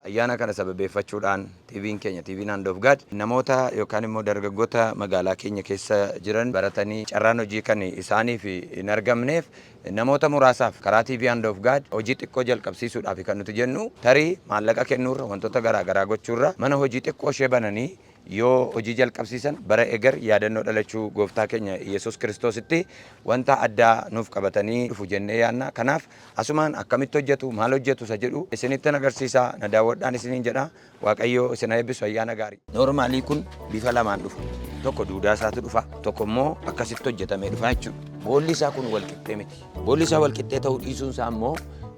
ayyaana kana sababeeffachuudhaan TV'n keenya TV'n Hand of God namoota yookaan immoo dargaggoota magaalaa keenya keessa jiran baratanii carraan hojii kan isaaniif hin argamneef namoota muraasaaf karaa TV Hand of God hojii xiqqoo jalqabsiisuudhaaf kan nuti jennu tarii maallaqa kennuurra wantoota garaa gochuurra mana hojii xiqqoo ishee bananii yoo hojii jalqabsiisan bara eger yaadannoo dhalachuu gooftaa keenya Yesuus Kiristoositti wanta addaa nuuf qabatanii dhufu jennee yaadna. Kanaaf asumaan akkamitti hojjetu maal hojjetu isa jedhu isinitti agarsiisa na daawwadhaan isiniin jedha. Waaqayyo isin eebbisu ayyaana gaarii. Noormaalii kun bifa lamaan dhufa. Tokko duudaa isaatu dhufa, tokko immoo akkasitti hojjetamee dhufa jechuudha. Boolli isaa kun wal qixxee miti. Boolli isaa wal qixxee ta'uu dhiisuun isaa immoo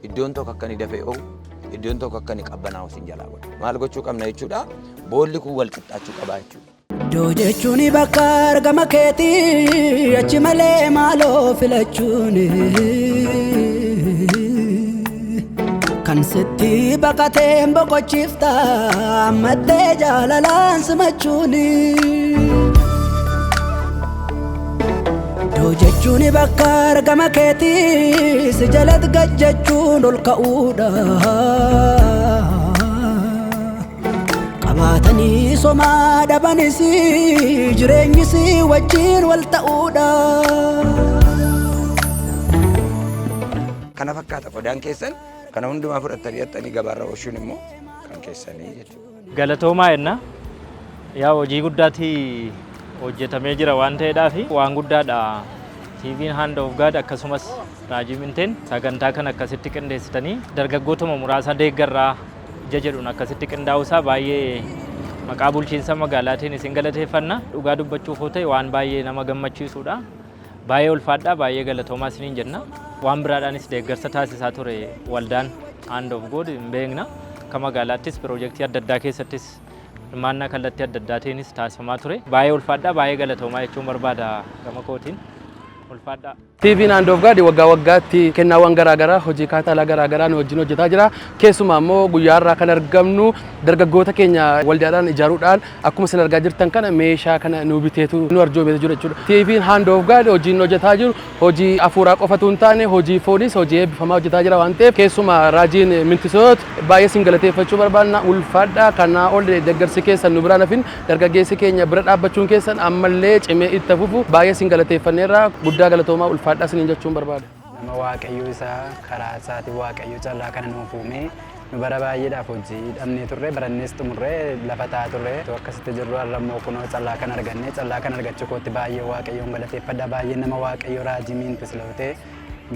iddoon tokko akka inni dafee oo'u iddoon tokko akka inni qabbanaa'u sin jalaa godha. Maal gochuu qabna jechuudha? Boolli kun wal qixxaachuu qaba jechuudha. Iddoo jechuun bakka argama keetii achi malee maaloo filachuun kan sitti baqatee boqochiifta ammattee jaalalaan simachuun. Iddoo jechuun bakka argama keetii si jalatti gajjachuun ol ka'uudha. Qabatanii somaa dhabanis jireenyis wajjin wal ta'uudha. Kana fakkaata qodaan keessan kana hundumaa fudhattanii hattanii gabaarra oolchuun immoo kan keessanii jechuudha. Galatoomaa jenna yaa hojii guddaatti hojjetamee jira waan ta'eedhaaf waan guddaadha. TV'n Hand of God akkasumas Raajii Minteen sagantaa kan akkasitti qindeessitanii dargaggootuma muraasa deeggarraa jedhuun akkasitti qindaa'uusaa baay'ee maqaa bulchiinsa magaalaatiin isin galateeffanna. Dhugaa dubbachuuf ta'e waan baay'ee nama gammachiisuudha. Baay'ee ulfaadhaa baay'ee galatoomaa isiniin jenna. Waan biraadhaanis deeggarsa taasisaa ture waldaan Hand of God hin beekna. Akka magaalaattis piroojeektii adda addaa keessattis hirmaannaa kallattii adda addaatiinis taasifamaa ture. Baay'ee ulfaadhaa baay'ee galatoomaa jechuun barbaada gama kootiin. Ulfaadhaa. TV'n Hand of God waggaa waggaatti kennaawwan garaagaraa hojii kaataalaa garaagaraa nu wajjin hojjetaa jira. Keessumaa immoo guyyaa irraa kan argamnu dargaggoota keenya waldaadhaan ijaaruudhaan akkuma isin argaa jirtan kana meeshaa kana nu biteetu nu arjoomee jira jechuudha. TV'n Hand of God hojiin hojjetaa jiru hojii afuuraa qofatu hin taane hojii fooniis hojii eebbifamaa hojjetaa jira waan ta'eef keessumaa Raajiin Mintisoot baay'ee isin galateeffachuu barbaadna. Ulfaadhaa kanaa ol deeggarsi keessan nu biraan hafin dargaggeessi keenya bira dhaabbachuun keessan ammallee cimee itti fufu baay'ee isin galateeffanneerra guddaa galatoomaa ulfaadhaa isiniin jechuun barbaada. Nama waaqayyo isaa karaa isaatii waaqayyo callaa kana nuuf uume nu bara baay'eedhaaf hojii dhabnee turre barannees xumurree lafa taa'aa turre akkasitti jirru har'ammoo kunoo callaa kan arganne callaa kan argachuu kootti baay'ee waaqayyoon galateeffadha. Baay'ee nama waaqayyo Raajii Mintisloote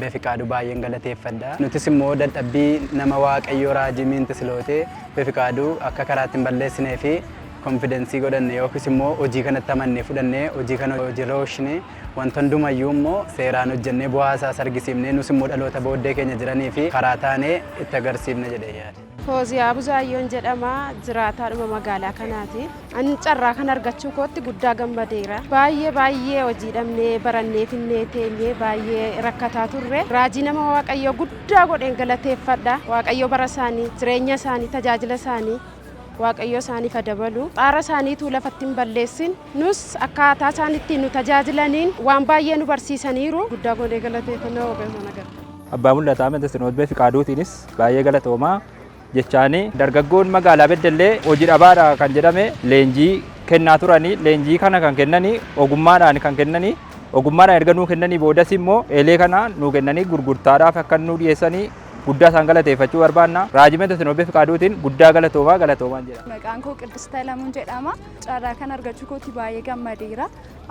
Befiqaaduu baay'een galateeffadha. Nutis immoo dadhabbii nama waaqayyo Raajii Mintisloote Befiqaaduu akka karaatti hin balleessinee fi konfidensii godhanne yookiis immoo hojii kanatti amannee fudhannee hojii kana hojiirra oolchine wanta hundumayyuu immoo seeraan hojjennee bu'aa isaas argisiifnee nus immoo dhaloota booddee keenya jiranii fi karaa taanee itti agarsiifne jedhee yaada. Fooziyaa Buzaayyoon jedhama jiraataadhuma magaalaa kanaati. Ani carraa kan argachuu kootti guddaa gammadeera. Baay'ee hojii dhabnee barannee finnee teenyee baay'ee rakkataa turre. Raajii nama waaqayyo guddaa godheen galateeffadha. Waaqayyo bara isaanii jireenya isaanii tajaajila isaanii waaqayyo isaaniif dabalu xaara isaaniitu lafatti hin balleessin nus akkaataa isaaniitti nu tajaajilaniin waan baay'ee nu barsiisaniiru guddaa godhee galateeffannaa waaqayyo nagar. Abbaa mul'ataa Mintisoot Befiqaaduutiinis baay'ee galatoomaa jechaanii dargaggoon magaalaa Beddellee hojii dhabaadha kan jedhame leenjii kennaa turanii leenjii kana kan kennanii ogummaadhaan kan kennanii ogummaadhaan erga nuu kennanii boodas immoo eelee kana nuu kennanii gurgurtaadhaaf akka nuu dhiyeessanii guddaa isaan galateeffachuu barbaanna. Raajii Mintisoot Befiqaaduutiin guddaa galatoomaa jedha. Maqaan koo Qiddistaa Lamuun jedhama. Carraa kan argachuu kootti baay'ee gammadeera.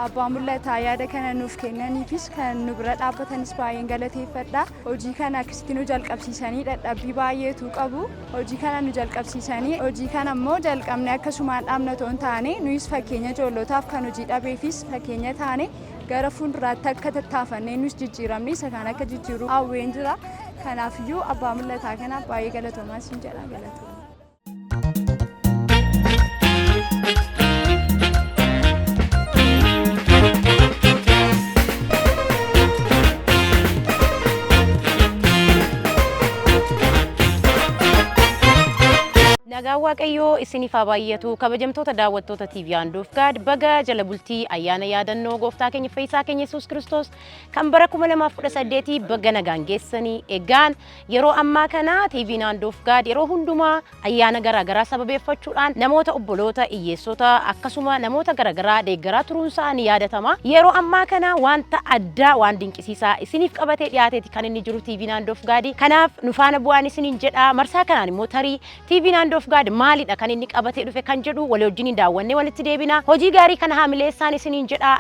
Abbaa mul'ataa yaada kana nuuf kennaniifis kan nu bira dhaabbatanis baay'een galateeffadha. Hojii kana akkasitti nu jalqabsiisanii dadhabbii baay'eetu qabu. Hojii kana nu jalqabsiisanii hojii kana immoo jalqabnee akkasumaan dhaabna toon taane nuyis fakkeenya ijoollotaaf kan hojii dhabeefis fakkeenya taane gara fuulduraatti akka tattaafannee nus jijjiiramne isa kan akka jijjiiruu hawween jira. Kanaafiyyuu abbaa mul'ataa kana baay'ee galatoomaa siin jedha galatooma. Nagaa Waaqayyoo isiniif haa baay'atu kabajamtoota daawwattoota TV Hand of God baga jala bultii ayyaana yaadannoo gooftaa keenya Fayyisaa keenya Yesuus Kiristoos kan bara 2018 baga nagaan geessanii egaan yeroo ammaa kana TV Hand of God yeroo hundumaa ayyaana garaagaraa sababeeffachuudhaan namoota obboloota hiyyeessota akkasuma namoota garaagaraa deeggaraa turuun isaanii yaadatama. Yeroo ammaa kana wanta addaa waan dinqisiisaa isiniif qabatee dhiyaateeti kan inni jiru TV Hand of God. Kanaaf nu faana bu'aan isiniin jedha marsaa kanaan immoo tarii TV Hand of God maalidha kan inni qabatee dhufe kan jedhu walii wajjin daawwannee walitti deebina. Hojii gaarii kana haamileessaan isiniin jedha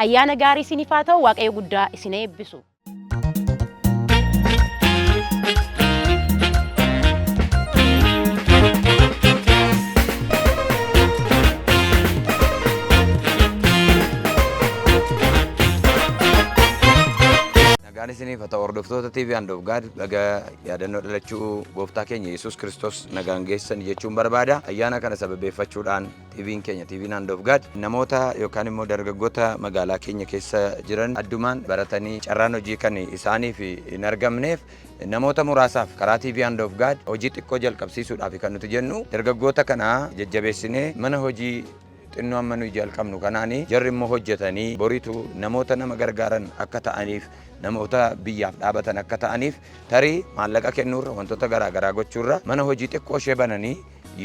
ayyaana gaarii isiniif haa ta'u waaqayyo guddaa isin eebbisu. Nagaan isiniif haa ta'u hordoftoota TV Hand of God baga yaadannoo dhalachuu gooftaa keenya Yesuus Kiristoos nagaan geessan jechuun barbaada. Ayyaana kana sababeeffachuudhaan TV'n keenya TV'n Hand of God namoota yookaan immoo dargaggoota magaalaa keenya keessa jiran addumaan baratanii carraan hojii kan isaaniif hin argamneef namoota muraasaaf karaa TV Hand of God hojii xiqqoo jalqabsiisuudhaaf kan nuti jennu dargaggoota kana jajjabeessinee mana hojii xinnoo amma nuyi jalqabnu kanaanii jarri immoo hojjetanii boriitu namoota nama gargaaran akka ta'aniif namoota biyyaaf dhaabatan akka ta'aniif tarii maallaqa kennuurra wantoota garaagaraa gochuurra mana hojii xiqqoo ishee bananii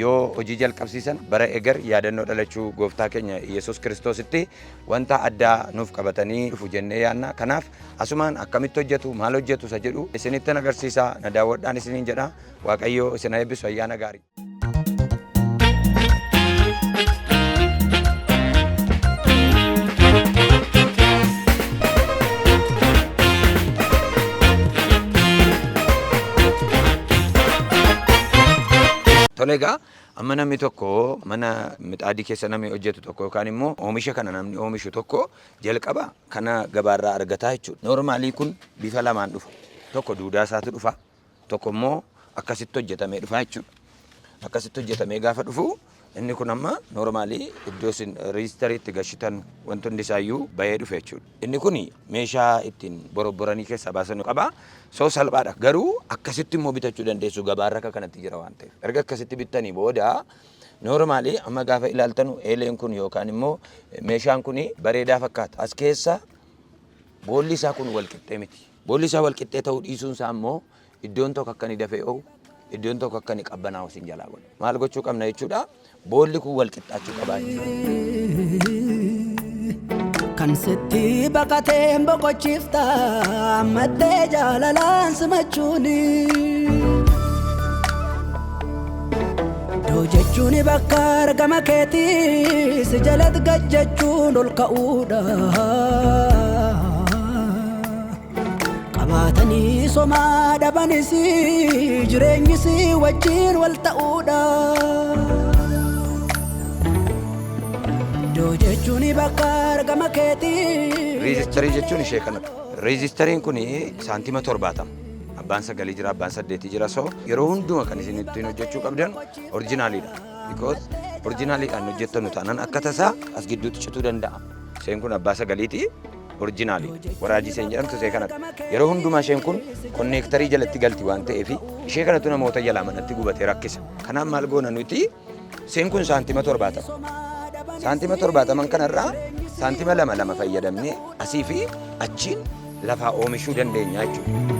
yoo hojii jalqabsiisan bara eger yaadannoo dhalachuu gooftaa keenya Yesuus Kiristoositti wanta addaa nuuf qabatanii dhufu jennee yaadna. Kanaaf asumaan akkamitti hojjetu maal hojjetu isa jedhu isinitti agarsiisaa na daawwadhaan isiniin jedha. Waaqayyo isin eebbisu ayyaana gaarii. Tolega amma namni tokko mana midhaadii keessa namni hojjetu tokko yookaan immoo oomisha kana namni oomishu tokko jalqaba kana gabaarraa argataa jechuudha. Noormaalii kun bifa lamaan dhufa. Tokko duudaa isaatu dhufa. Tokko immoo akkasitti hojjetamee dhufa jechuudha. Akkasitti hojjetamee gaafa dhufu inni kun amma noormaalii iddoo isin reejistariitti gashitan wantoonni isaayyuu bahee dhufe jechuudha. Inni kun meeshaa ittiin borobboranii keessaa baasan qaba. So salphaadha. Garuu akkasitti immoo bitachuu dandeessu gabaarra akka kanatti jira waan ta'eef. Erga akkasitti bittanii booda noormaalii amma gaafa ilaaltanu eeleen kun yookaan immoo meeshaan kun bareedaa fakkaata. As keessa boolli isaa kun wal qixxee miti. Boolli isaa wal qixxee ta'uu dhiisuun isaa immoo iddoon tokko akka inni dafee oo'u iddoon tokko akka inni qabbanaa'u isin jalaa godha. Maal gochuu qabna jechuudha? Boolli kun wal qixxaachuu qaba jechuudha. Kan sitti baqatee boqochiifta maddee jaalalaan simachuuni. Doo jechuun bakka argama keetii si jalatti gajjachuun ol ka'uudha. Qabaatanii somaa dhabanis jireenyis wajjin wal ta'uudha. Reejistarii jechuun ishee kanadha. Reejistariin kun saantima 70. Abbaan 9 jira, abbaan 8 jira. So yeroo hunduma kan isin ittiin hojjechuu qabdan orjinaaliidha. Because orjinaaliidhaan hojjettanu taanaan akka tasaa as gidduutti cituu danda'a. Isheen kun abbaa 9ti orjinaali. Waraajii isheen jedhamtu ishee kanadha. Yeroo hundumaa isheen kun konneektarii jalatti galti waan ta'eef ishee kanatu namoota jalaa manatti gubatee rakkisa. Kanaaf maal goona nuti isheen kun saantima 70. Saantima 70 kanarraa saantima 2 fayyadamnee asii fi achiin lafaa oomishuu dandeenya jechuudha.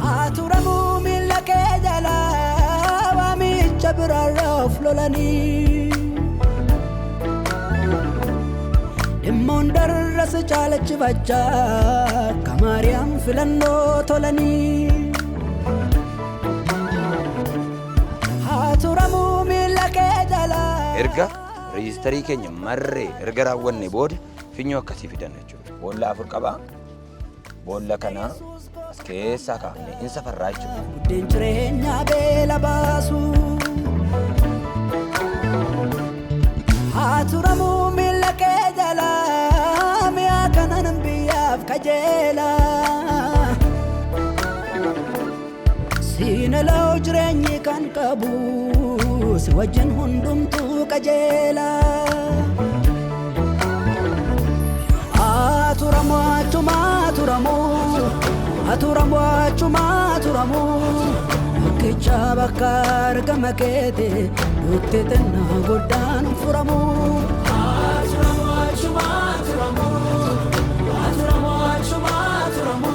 Aturamu milake jala wamicha birarra flolani Dimmoon darras chaalachi bacha kamariyam filannoo tolani Aturamu milake jala Erga reejistarii keenya marree erga raawwanne booda finyoo akkasii fidan jechuudha. Boolla 4 qaba. Boolla kana as keessaa kaa'amne in safarraa jechuudha. Buddeen jireenyaa beela baasu Aturamu milake jala mi'a kanan biyyaaf kajeela Siinaloo jireenyi kan qabu si wajjin hundumtuu qajeela. Aturamu achuma aturamu bakkicha bakka argama keete nutti xinnaa guddaan furamu. Aturamu achuma aturamu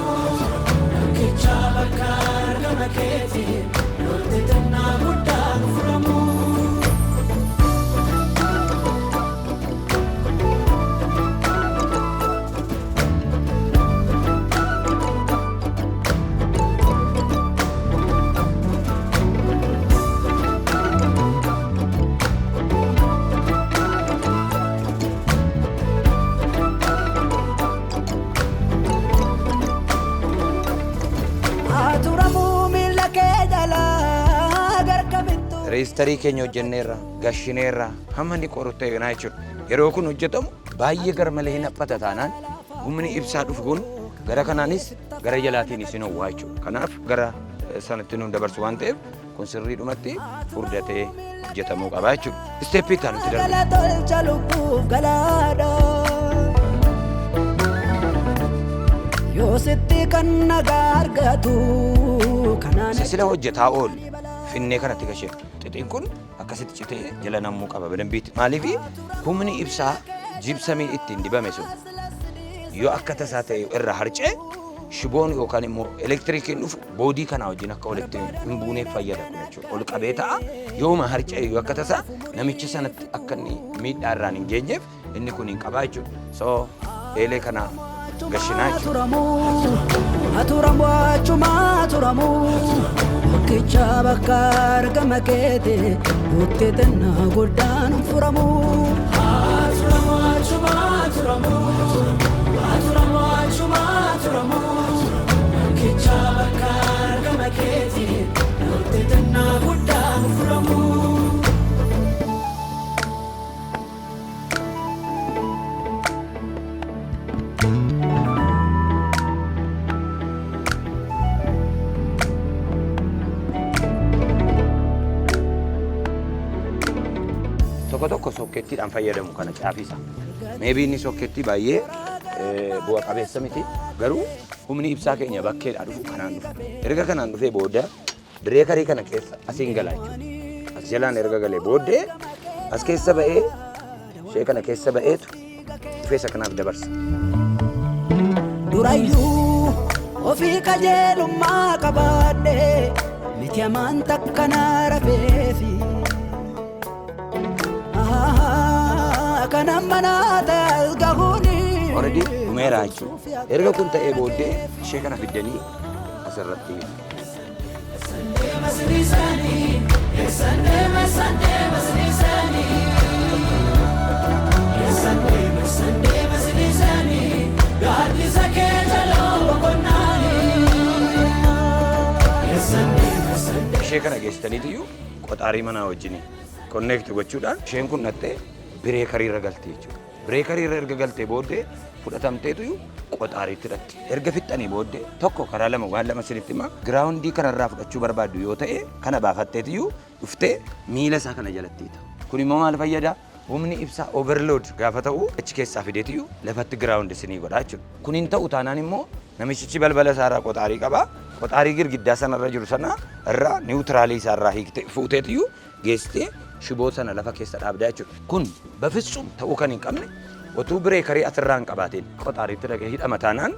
bakkicha bakka argama keete nutti xinnaa guddaan furamu. Reestarii keenya hojjenneerra, gashineerra, hamma inni qorutti eegnaa jechuudha. Yeroo kun hojjetamu baay'ee garmalee hin haphata taanaan humni ibsaa dhufu kun gara kanaanis gara jalaatiin isin hawwaa jechuudha. Kanaaf gara sanatti nuun dabarsu waan ta'eef kun sirriidhumatti furdatee hojjetamuu qaba jechuudha. Isteeppii itti aanutti darbu. Yoositti kan nagaa argatu kanaan sila hojjetaa oolu finnee kanatti gashee xixiin kun akkasitti citee jala namuu qaba badambiitti. Maaliif humni ibsaa jibsamii ittiin dibame sun yoo akka tasaa ta'e irra harcee shiboon yookaan immoo elektirikiin dhufu boodii kanaa wajjin akka walitti hin buuneef fayyadamu jechuudha. Ol qabee ta'a yooma harcee yoo akka tasaa namicha sanatti akka inni miidhaa irraan hin geenyeef inni kun hin qabaa jechuudha. So eelee kana gashinaa jechuudha. Aturamu achuma aturamu bakkicha bakka argama keete nutti xinnaa guddaan furamu. Aturamu achuma aturamu bakkicha bakka argama keete nutti xinnaa guddaan furamu. Tokko sookettiidhaan fayyadamu kana caafisa. Meebii inni sookettii baay'ee bu'a qabeessa miti. Garuu humni ibsaa keenya bakkeedhaa dhufu kanaan dhufu. Erga kanaan dhufee booda diree karii kana keessa asiin galaa jechuudha. As jalaan erga galee booddee as keessa ba'ee ishee kana keessa ba'eetu dhufeessa kanaaf dabarsa. Durayyuu ofii qajeelummaa qabaadhe miti amaan takka naa rafeefi. Kanan mana ta'as gahuuni. Already dhumeera jechuudha. Erga kun ta'ee booddee ishee kana fiddanii asirratti. Ishee kana geessitaniitiyyuu qoxaarii manaa wajjinii konneekti gochuudhaan isheen kun nattee bireekarii irra galtee jechuudha. Bireekarii irra erga galtee booddee fudhatamteetu qoxaariitti hidhatti. Erga fixxanii booddee tokko karaa lama waan lama sinitti hima giraawundii kanarraa fudhachuu barbaaddu yoo ta'e kana baafatteetiyyuu dhuftee miila isaa kana jalattiita. Kun immoo maal fayyada? Humni ibsaa overload gaafa ta'u achi keessaa fideetiyyuu lafatti giraawundi isinii godhaa jechuudha. Kun hin ta'u taanaan immoo namichichi balbala isaarraa qoxaarii qaba. Qoxaarii girgiddaa sanarra jiru sana irraa niwutiraalii isaarraa hiiktee fuuteetiyyuu geessitee shiboo sana lafa keessa dhaabdaa jechuudha. Kun bafisuun ta'uu kan hin qabne otuu bireekarii asirraa hin qabaatiin qoxaariitti dhaqee hidhama taanaan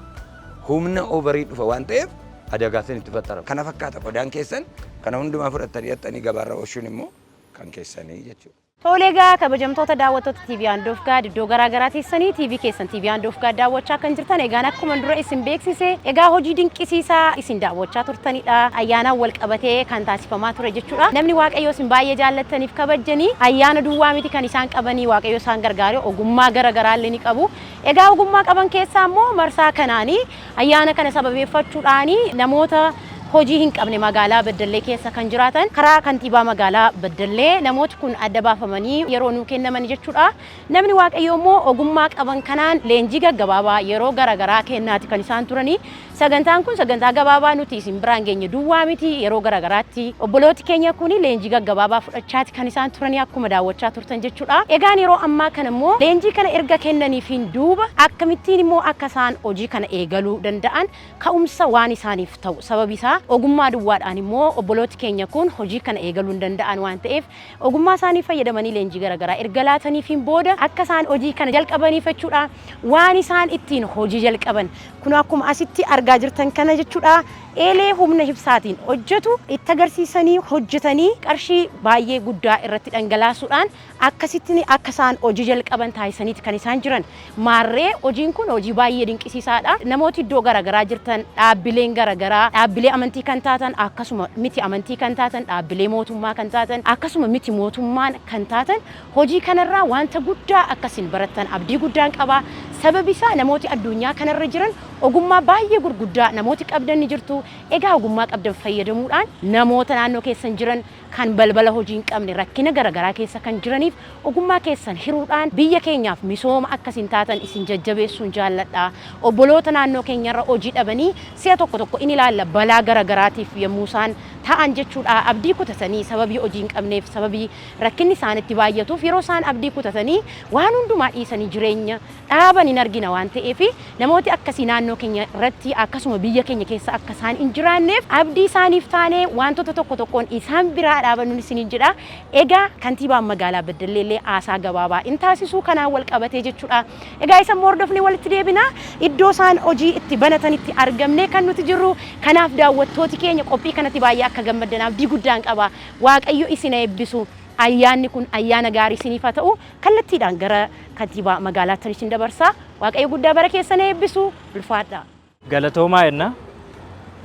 humna oovarii dhufa waan ta'eef adagaatiin itti fattara. Kana fakkaata qodaan keessan kana hundumaa fudhattanii hidhattanii gabaarra oolchuun immoo kan keessanii jechuudha. Toleegaa kabajamtoota daawwattoota TV Handoof Gaad iddoo garaagaraa teessanii TV keessan TV Handoof Gaad daawwachaa kan jirtan egaan akkuma dura isin beeksise egaa hojii dinqisiisaa isin daawwachaa turtanidha. Ayyaana wal qabatee kan taasifamaa ture jechuudha. Namni Waaqayyo isin baay'ee jaallattaniif kabajanii ayyaana duwwaa miti kan isaan qabanii Waaqayyo isaan gargaaree ogummaa garaagaraa illee ni qabu. Egaa ogummaa qaban keessaa immoo marsaa kanaanii ayyaana kana sababeeffachuudhaani namoota hojii hin qabne magaalaa Beddellee keessa kan jiraatan karaa kantiibaa magaalaa Beddellee namooti kun adda baafamanii yeroo nuu kennaman jechuudha. Namni Waaqayyo immoo ogummaa qaban kanaan leenjii gaggabaabaa yeroo garaagaraa kennaati kan isaan turanii Sagantaan kun sagantaa gabaabaa nuti isin biraan geenye duwwaa miti yeroo garagaraatti obbolooti keenya kuni leenjii gaggabaabaa fudhachaati kan isaan turanii akkuma daawwachaa turtan jechuudha. Egaan yeroo ammaa kana immoo leenjii kana erga kennaniifiin duuba akkamittiin immoo akka isaan hojii kana eegaluu danda'an ka'umsa waan isaaniif ta'u sababi isaa ogummaa duwwaadhaan immoo obbolooti keenya kun hojii kana eegaluu danda'an waan ta'eef ogummaa isaanii fayyadamanii leenjii garagaraa erga laataniifiin booda akka isaan hojii kana jalqabaniif jechuudha. Waan isaan ittiin hojii jalqaban kun akkuma asitti argaa jirtan kana jechuudha. Eelee humna ibsaatiin hojjetu itti agarsiisanii hojjetanii qarshii baay'ee guddaa irratti dhangalaasuudhaan akkasittiin akka isaan hojii jalqaban taasisaniiti kan isaan jiran. Maarree hojiin kun hojii baay'ee dinqisiisaadha. Namooti iddoo garagaraa jirtan dhaabbileen garagaraa dhaabbilee amantii kan taatan akkasuma miti amantii kan taatan dhaabbilee mootummaa kan taatan akkasuma miti mootummaan kan taatan hojii kanarraa wanta guddaa akkasiin barattan abdii guddaan qaba. Sababi isaa namooti addunyaa kanarra jiran ogummaa baay'ee gurguddaa namooti qabdan ni jirtu. Egaa ogummaa qabdan fayyadamuudhaan namoota naannoo keessan jiran kan balbala hojii hin qabne rakkina garagaraa keessa kan jiraniif ogummaa keessan hiruudhaan biyya keenyaaf misooma akkasiin taatan isin jajjabeessuun jaalladha. Obboloota naannoo keenyarra hojii dhabanii si'a tokko in ilaalla balaa garagaraatiif yommuu isaan ta'an jechuudha. Abdii kutatanii sababii hojii hin qabneef sababii rakkinni isaanitti baay'atuuf yeroo isaan abdii kutatanii waan hundumaa dhiisanii jireenya dhaaban hin argina waan ta'eef namooti akkasii naannoo keenya irratti akkasuma biyya keenya keessa akka isaan hin jiraanneef abdii isaaniif taanee wantoota tokko tokkoon isaan biraa dhaabannuun isiniin jedha. Egaa kantiibaan magaalaa Beddellee haasaa gabaabaa in taasisuu kanaan wal qabatee jechuudha. Egaa isa hordofnee walitti deebina iddoo isaan hojii itti banatanitti argamne kan nuti jirru. Kanaaf daawwattooti keenya qophii kanatti baay'ee akka gammadan abdii guddaan qaba. Waaqayyo isin eebbisu. Ayyaanni kun ayyaana gaarii isiniif haa ta'u kallattiidhaan gara kantiibaa magaalaatti isin dabarsa. Waaqayyo guddaa bara keessan eebbisu. Ulfaadha. Galatoomaa jenna.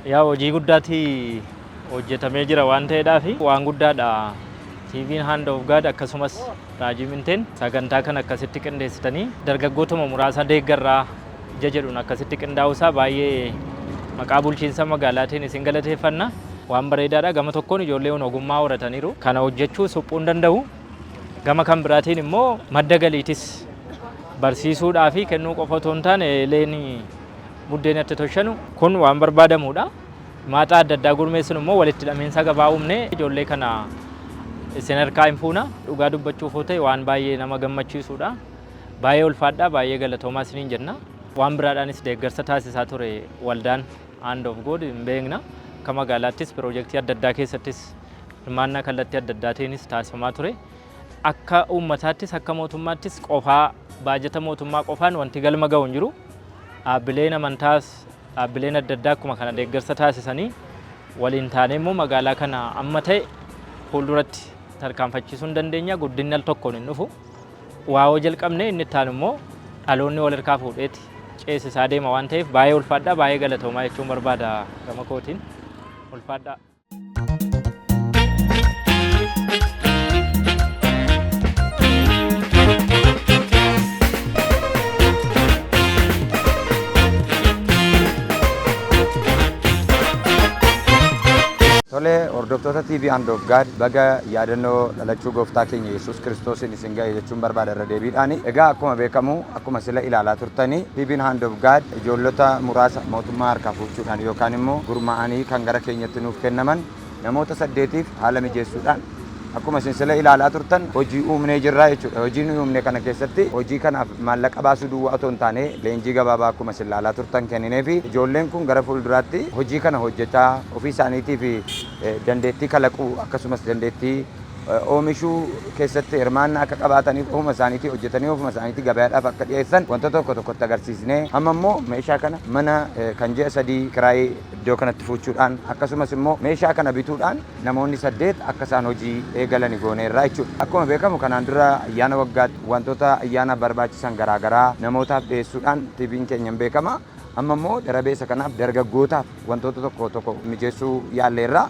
Yaa hojii guddaatti hojjetamee jira waan ta'eedhaaf waan guddaadha. TV'n Hand of God akkasumas Raajii Minteen sagantaa kana akkasitti qindeessitanii dargaggootuma muraasa deeggarraa ija jedhuun akkasitti qindaa'uusaa baay'ee maqaa bulchiinsa magaalaatiin isin galateeffanna. Waan bareedaadha. Gama tokkoon ijoolleen ogummaa horataniiru. Kana hojjechuu suphuu hin danda'u. Gama kan biraatiin immoo madda galiitis barsiisuudhaa fi kennuu qofa otoo hin taane eeleen buddeen itti tolchanu kun waan barbaadamudha. Maaxaa adda addaa gurmeessuun immoo walitti hidhamiinsa gabaa uumne ijoollee kana isin harkaa hin fuuna. Dhugaa dubbachuuf yoo ta'e waan baay'ee nama gammachiisudha. Baay'ee ulfaadha. Baay'ee galatoomaa isiniin jenna. Waan biraadhaanis deeggarsa taasisaa ture waldaan Hand of God hin beekna. Akka magaalaattis piroojeektii adda addaa keessattis hirmaannaa kallattii adda addaatiinis taasifamaa ture. Akka uummataattis akka mootummaattis qofaa baajata mootummaa qofaan wanti galma ga'u hin jiru. Dhaabbileen amantaas dhaabbileen adda addaa akkuma kana deeggarsa taasisanii waliin taanee immoo magaalaa kana amma ta'e fuulduratti tarkaanfachiisuu hin dandeenya. Guddinni al tokkoon hin dhufu. Waa jalqabne inni itti aanu immoo dhaloonni wal harkaa fuudheeti ceesisaa deema waan ta'eef baay'ee ulfaadha. Baay'ee galatoomaa jechuun barbaada gama kootiin. Ulfaadha. Tole hordoftoota TV Hand of God baga yaadannoo dhalachuu gooftaa keenya Yesuus Kiristoosiin isin ga'e jechuun barbaada irra deebiidhaani. Egaa akkuma beekamu akkuma sila ilaalaa turtanii TV'n Hand of God ijoollota muraasa mootummaa harkaa fuuchuudhaan yookaan immoo gurmaa'anii kan gara keenyatti nuuf kennaman namoota 8tiif haala mijeessuudhaan akkuma isin sila ilaalaa turtan hojii uumnee jirra jechuudha. Hojiin uumne kana keessatti hojii kanaaf maallaqa baasuu duwwaa otoo hin taane leenjii gabaabaa akkuma isin ilaalaa turtan kenninee fi ijoolleen kun gara fuulduraatti hojii kana hojjechaa ofii isaaniitiif dandeettii kalaquu akkasumas dandeettii oomishuu keessatti hirmaannaa akka qabaataniif ofuma isaaniitii hojjetanii ofuma isaaniitii gabaadhaaf akka dhiyeessan wantoota tokko tokkotti agarsiisnee amma immoo meeshaa kana mana kan ji'a 3 kiraayii iddoo kanatti fuuchuudhaan akkasumas immoo meeshaa kana bituudhaan namoonni 8 akka isaan hojii eegalan gooneerra jechuudha. Akkuma beekamu kanaan dura ayyaana waggaatti wantoota ayyaana barbaachisan garaagaraa namootaaf dhiyeessuudhaan TV'n keenya hin beekama. Amma immoo darabeessa kanaaf dargaggootaaf wantoota tokko tokko mijeessuu yaalleerra.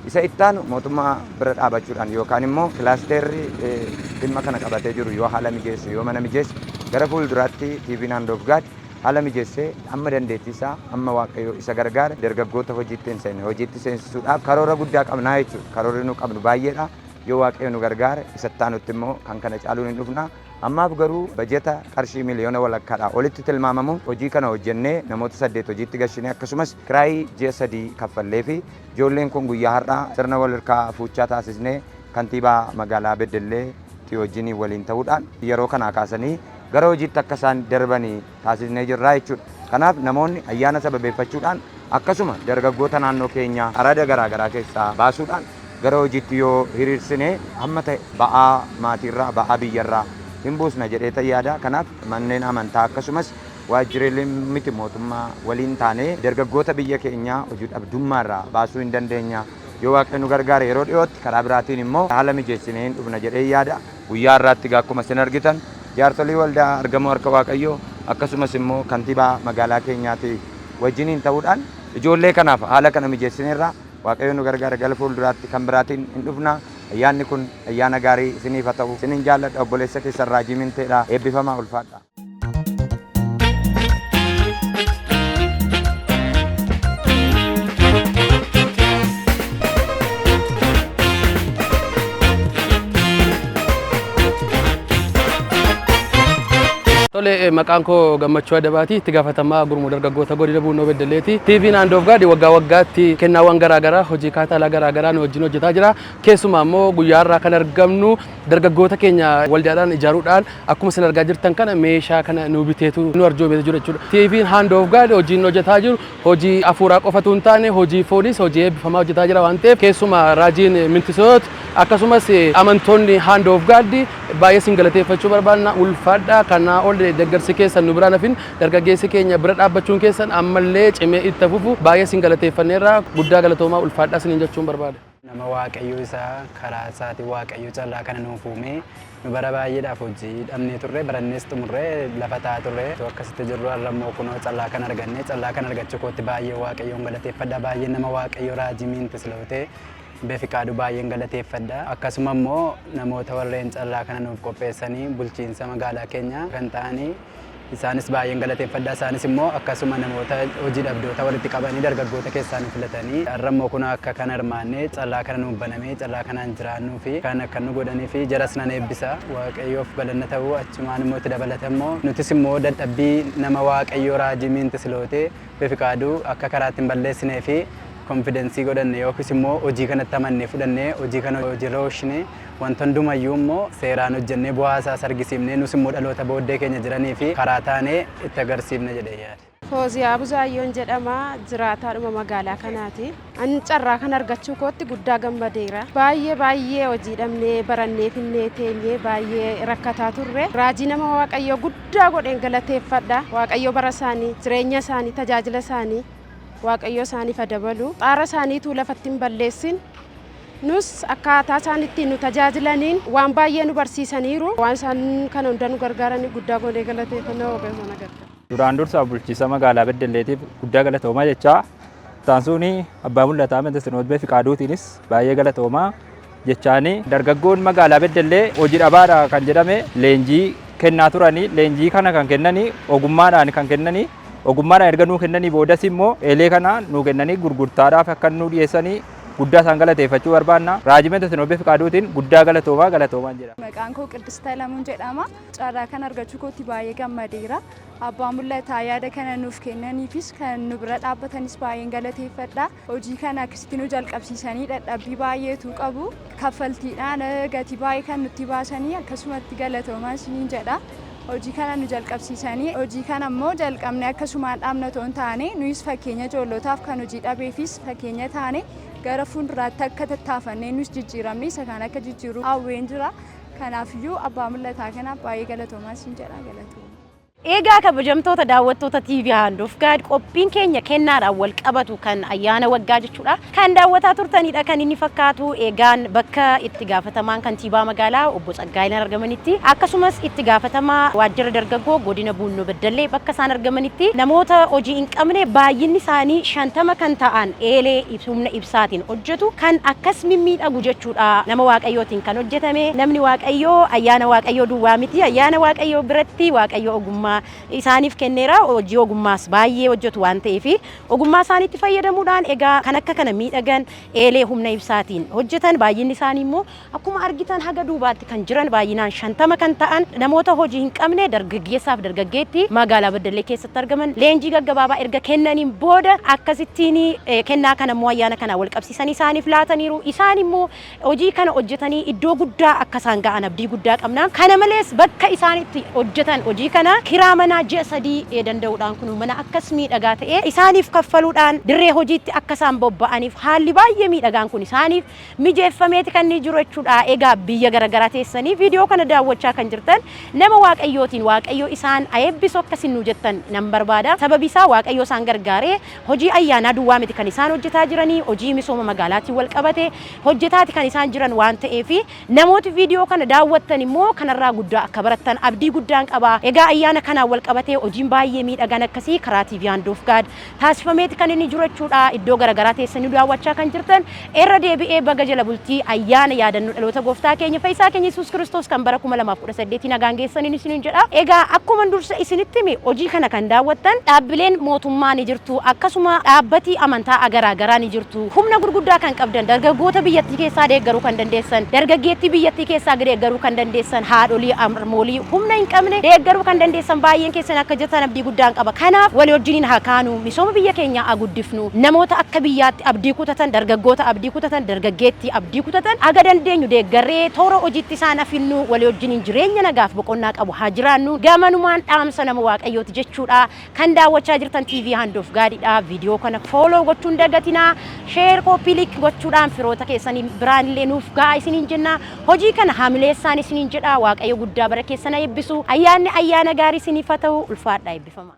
Isa ittaan mootummaa bira dhaabachuudhaan yookaan immoo kilaasterri dhimma kana qabatee jiru yoo haala mijeessu yoo mana mijeessu gara fuulduraatti TV'n Hand of God haala mijeessee amma dandeettii isaa amma waaqayyo isa gargaara dargaggoota hojiitti seensisuudhaaf karoora guddaa qabnaa jechuudha. Karoorri nu qabnu baay'eedha. Yoo waaqayyo nu gargaara isa ittaanutti immoo kan kana caaluun hin dhufna. Ammaaf garuu bajeta qarshii miliyoona walakkaadhaa olitti tilmaamamuun hojii kana hojjennee namoota 8 hojiitti gashinee akkasumas kiraayii ji'a 3 kaffallee fi ijoolleen kun guyyaa har'aa sirna walirkaa fuuchaa taasisnee kantiibaa magaalaa Beddellee wajjin waliin ta'uudhaan yeroo kana kaasanii gara hojiitti akka isaan darbanii taasisnee jirra jechuudha. Kanaaf namoonni ayyaana sababeeffachuudhaan akkasuma dargaggoota naannoo keenyaa arada garaagaraa keessaa baasuudhaan gara hojiitti yoo hiriirsine hamma ta'e ba'aa maatiirraa ba'aa biyyarraa hin buusna jedhee yaada. Kanaaf manneen amantaa akkasumas waajjiraalee miti mootummaa waliin taanee dargaggoota biyya keenyaa hojii dhabdummaarraa baasuu hin dandeenya. Yoo Waaqni nu gargaare yeroo dhiyootti karaa biraatiin immoo haala mijeessinee hin dhufna jedhee yaada. Guyyaa har'aatti akkuma isin argitan jaarsolii waldaa argamuu harka Waaqayyoo akkasumas immoo kantiibaa magaalaa keenyaati wajjiniin ta'uudhaan ijoollee kanaaf haala kana mijeessineerra Waaqayyo nu gargaare gara fuulduraatti kan biraatiin hin dhufna. Ayyaanni kun ayyaana gaarii isiniif haa ta'u. Isinin jaalladha obboleessa keessan Raajii Minteedha. Eebbifamaa ulfaadha. Tole maqaan koo Gammachuu Adabaati itti gaafatamaa gurmuu dargaggoota godina Buunoo Beddelleeti. TV'n Hand of God waggaa waggaatti kennaawwan garaagaraa hojii kaataalaa garaagaraa nu wajjin hojjetaa jira. Keessumaa immoo guyyaa har'aa kan argamnu dargaggoota keenya waldaadhaan ijaaruudhaan akkuma isin argaa jirtan kana meeshaa kana nu biteetu nu arjoomee jiru jechuudha. TV'n Hand of God hojiin hojjetaa jiru hojii afuuraa qofatu hin taane hojii fooniis hojii eebbifamaa hojjetaa jira waan ta'eef keessumaa Raajiin Mintisoot akkasumas amantoonni Hand of God baay'ee isin galateeffachuu barbaadna ulfaadha. Kana ol deeggarsi keessan nu biraan hafin dargaggeessi keenya bira dhaabbachuun keessan ammallee cimee itti fufu baay'ee isin galateeffanneerra guddaa galatoomaa ulfaadhaa isiniin jechuun barbaada. Nama Waaqayyoo isaa karaa isaatiin Waaqayyoo callaa kana nuuf uume nu bara baay'eedhaaf hojii dhabnee turre barannees xumurree lafa taa'aa turre akkasitti jirru har'a immoo kunoo callaa kana arganne callaa kana argachuu kootti baay'ee Waaqayyoon galateeffadha baay'ee nama Waaqayyoo Raajii Mintisootee beefikaadhu baay'een galateeffadha akkasuma immoo namoota warreen callaa kana nuuf qopheessanii bulchiinsa magaalaa keenya kan ta'anii isaanis baay'een galateeffadha isaanis immoo akkasuma namoota hojii dhabdoota walitti qabanii dargaggoota keessaa nu filatanii har'a immoo kun akka kan hirmaannee callaa kana nuuf banamee callaa kanaan jiraannuu fi kan akka nu godhanii fi jaras nan eebbisa Waaqayyoof galanna ta'uu achumaan immoo itti dabalata immoo nutis immoo dadhabbii nama Waaqayyoo Raajii Mintisootee beefikaadhu akka karaatti hin balleessinee fi konfidensii godhanne yookiis immoo hojii kanatti amannee fudhannee hojii kana hojiirra oolchine wanta hundumayyuu immoo seeraan hojjennee bu'aa isaas argisiifnee nus immoo dhaloota booddee keenya jiranii fi karaa taanee itti agarsiifne jedhee yaada. Fooziyaa Buzaayyoon jedhama jiraataadhuma magaalaa kanaati. Ani carraa kan argachuu kootti guddaa gammadeera. Baay'ee hojii dhabnee barannee finnee teenyee baay'ee rakkataa turre. Raajii nama Waaqayyoo guddaa godheen galateeffadha. Waaqayyoo bara isaanii jireenya isaanii tajaajila isaanii Waaqayyoo isaaniif dabalu xaara isaaniitu lafatti hin balleessin nus akkaataa isaaniitti nu tajaajilaniin waan baay'ee nu barsiisaniiru waan isaan kana hunda nu gargaaranii guddaa godhee galateeffannaa Waaqayyoo nagarra. Duraan dursa bulchiinsa magaalaa Beddelleetiif guddaa galatoomaa jechaa taansuuni abbaa mul'ataa Mintisoot Beefikaadhuutiinis baay'ee galatoomaa jechaani dargaggoon magaalaa Beddellee hojii dhabaadha kan jedhame leenjii kennaa turanii leenjii kana kan kennanii ogummaadhaan kan kennanii ogummaadhaan erga nuu kennanii boodas immoo eelee kana nuu kennanii gurgurtaadhaaf akka nuu dhiyeessanii guddaa isaan galateeffachuu barbaanna. Raajii Mintisoot Beefikaadhuutiin guddaa galatoomaa jedha. Maqaan koo Qiddistaa Lamuun jedhama. Carraa kan argachuu kootti baay'ee gammadeera. Abbaa mul'ataa yaada kana nuuf kennaniifis kan nu bira dhaabbatanis baay'een galateeffadha. Hojii kana akkasitti nu jalqabsiisanii dadhabbii baay'eetu qabu. Kaffaltiidhaan gatii baay'ee kan nutti baasanii akkasumatti galatoomaa isiniin jedha. Hojii kana nu jalqabsiisanii hojii kana immoo jalqabnee akkasumaan dhaabna toon taane nuyis fakkeenya ijoollotaaf kan hojii dhabeefis fakkeenya taane gara fuulduraatti akka tattaafannee nus jijjiiramne isa kan akka jijjiiru hawween jira. Kanaafiyyuu abbaa mul'ataa kanaaf baay'ee galatoomaa isin jedha galatooma. Egaa kabajamtoota daawwattoota TV Hand of God qophiin keenya kennaadhaan wal qabatu kan ayyaana waggaa jechuudha. Kan daawwataa turtanidha kan inni fakkaatu. Egaan bakka itti gaafatamaan kantiibaa magaalaa obbo Tsaggaayeen argamanitti akkasumas itti gaafatamaa waajjira dargaggoo godina Buunoo Beddellee bakka isaan argamanitti namoota hojii hin qabne baay'inni isaanii 50 kan ta'an eelee humna ibsaatiin hojjetu kan akkas mimmiidhagu jechuudha. Nama Waaqayyootiin kan hojjetame namni Waaqayyoo ayyaana Waaqayyoo duwwaa miti ayyaana Waaqayyoo biratti Waaqayyoo ogummaa amma isaaniif kenneera hojii ogummaas baay'ee hojjetu waan ta'eef ogummaa isaaniitti fayyadamuudhaan egaa kan akka kana miidhagan eelee humna ibsaatiin hojjetan baay'inni isaanii immoo akkuma argitan haga duubaatti kan jiran baay'inaan 50 kan ta'an namoota hojii hin qabne dargaggeessaaf dargaggeetti magaalaa Beddellee keessatti argaman leenjii gaggabaabaa erga kennaniin booda akkasittiin kennaa kana immoo ayyaana kana wal qabsiisanii isaaniif laataniiru isaan immoo hojii kana hojjetanii iddoo guddaa akka isaan ga'an abdii guddaa qabna kana malees bakka isaanitti hojjetan hojii kana kiraa manaa ji'a 3 danda'uudhaan kun mana akkas miidhagaa ta'e isaaniif kaffaluudhaan dirree hojiitti akka isaan bobba'aniif haalli baay'ee miidhagaan kun isaaniif mijeeffameeti kan inni jiru jechuudha egaa biyya garaagaraa teessanii viidiyoo kana daawwachaa kan jirtan nama waaqayyootiin waaqayyo isaan eebbisu akkasin nu jettan nan barbaada sababi isaa waaqayyo isaan gargaaree hojii ayyaanaa duwwaa miti kan isaan hojjetaa jiranii hojii misooma magaalaatiin wal qabate hojjetaati kan isaan jiran waan ta'eef namooti viidiyoo kana daawwattan immoo kanarraa guddaa akka barattan abdii guddaan qaba egaa ayyaana kanaan wal qabatee hojiin baay'ee miidhagaan akkasii karaa TV Hand of God taasifameeti kan inni jiru jechuudha iddoo garaagaraa teessanii daawwachaa kan jirtan irra deebi'ee baga jala bultii ayyaana yaadannoo dhaloota gooftaa keenya fayyisaa keenya Yesuus Kiristoos kan bara 2018 nagaan geessaniin isiniin jedha egaa akkuma dursa isinitti hime hojii kana kan daawwattan dhaabbileen mootummaa ni jirtu akkasuma dhaabbatii amantaa garaagaraa ni jirtu humna gurguddaa kan qabdan dargaggoota biyyattii keessaa deeggaruu kan dandeessan dargaggeettii biyyattii keessaa deeggaruu kan dandeessan haadholii harmoolii humna hin qabne deeggaruu kan dandeessan baay'een keessan akka jettan abdii guddaan qaba kanaaf walii wajjiniin haa kaanu misooma biyya keenyaa haa guddifnu namoota akka biyyaatti abdii kutatan dargaggoota abdii kutatan dargaggeettii abdii kutatan aga dandeenyu deeggarree toora hojiitti isaan afinnu walii wajjiniin jireenya nagaaf boqonnaa qabu haa jiraannu gamanumaan dhaamsa nama waaqayyooti jechuudha kan daawwachaa jirtan TV Hand of Godidha viidiyoo kana follow gochuun dagatinaa share copy link gochuudhaan firoota keessanii biraan illee nuuf ga'a isiniin jenna hojii kana hamileessaan isiniin jedha waaqayyo guddaa bara keessana eebbisu ayyaanni ayyaana gaarii isiniif haa ta'u ulfaadhaa eebbifama